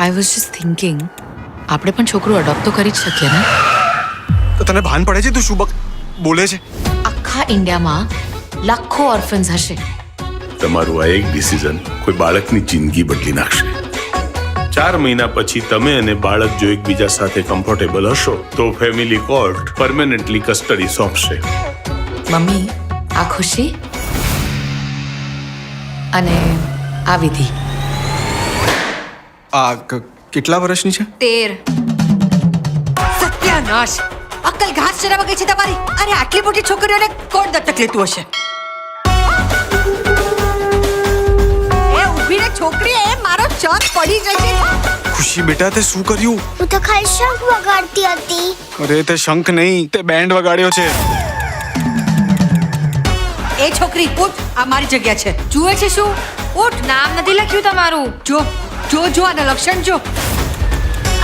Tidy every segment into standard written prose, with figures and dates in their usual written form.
I was just thinking આપણે પણ છોકરું અડોપ્ટ તો કરી જ શકીએ ને. તો તને ભાન પડે છે તું શું બોલે છે? આખા ઇન્ડિયામાં લાખો ઓર્ફન્સ હશે. તમારું આ એક ડિસિઝન કોઈ બાળકની જિંદગી બદલી નાખશે. 4 મહિના પછી તમે અને બાળક જો એકબીજા સાથે કમ્ફર્ટેબલ હશો તો ફેમિલી કોર્ટ પરમેનન્ટલી કસ્ટડી સોંપશે. મમ્મી, આ ખુશી અને આ વિધિ આ કેટલા વર્ષની છે? 13. સત્યાનાશ! અક્કલ ઘાસ ચરાવવા ગઈ છે તમારી? અરે આટલી મોટી છોકરીઓને કોણ દત્તક લેતું હશે? એ ઊભી રે છોકરી, એ મારો ચાંદ પડી જશે. ખુશી બેટા તે શું કર્યું? હું તો ખાલી શંખ વગાડતી હતી. અરે તે શંખ નહીં, તે બેન્ડ વગાડ્યો છે. એ છોકરી ઉઠ, આ મારી જગ્યા છે. જુએ છે શું? ઉઠ. નામ નથી લખ્યું તમારું. જો જો જો આના લક્ષણ જો.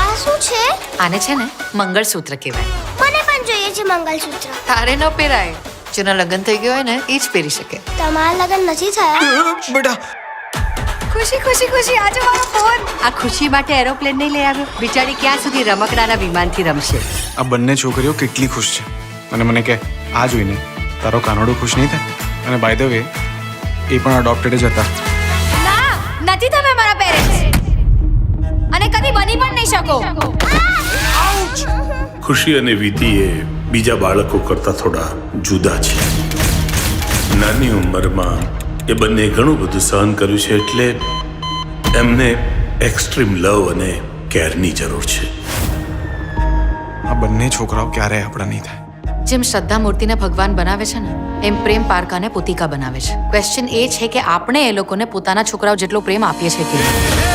આ શું છે? આને છે ને મંગળસૂત્ર કહેવાય. મને પણ જોઈએ છે મંગળસૂત્ર. તારે ન પહેરાય. જેના લગ્ન થઈ ગયો હોય ને એ જ પહેરી શકે. તમારા લગ્ન નથી થયા? બેટા ખુશી ખુશી ખુશી, આજે મારો ફોન. આ ખુશી માટે એરોપ્લેન નહીં લઈ આવ્યો. બિચારી ક્યાં સુધી રમકડાના વિમાનથી રમશે? આ બંને છોકરીઓ કેટલી ખુશ છે. અને મને કે આ જોઈને તારો કાનોડો ખુશ નહીં થાય. અને બાય ધ વે એ પણ અડોપ્ટેડ જ હતા. ના, નથી તમે મારા પેરેન્ટ્સ અને કદી બની પણ નહીં શકો. ખુશી અને વિધિ એ બીજા બાળકો કરતા થોડા જુદા છે. નાની ઉંમરમાં એ બંને ઘણું બધું સહન કર્યું છે, એટલે એમને એક્સ્ટ્રીમ લવ અને કેરની જરૂર છે. આ બંને છોકરાઓ ક્યારેય આપણા નહીં થાય. જેમ શ્રદ્ધા મૂર્તિને ભગવાન બનાવે છે ને એમ પ્રેમ પારકાને પોતિકા બનાવે છે. ક્વેશ્ચન એ છે કે આપણે એ લોકોને પોતાના છોકરાઓ જેટલો પ્રેમ આપીએ છીએ કે નહીં.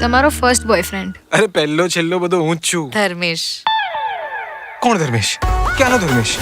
તમારો ફર્સ્ટ બોયફ્રેન્ડ. અરે પહેલો છેલ્લો બધો હું જ છું. ધર્મેશ. કોણ ધર્મેશ? ક્યાંનો ધર્મેશ?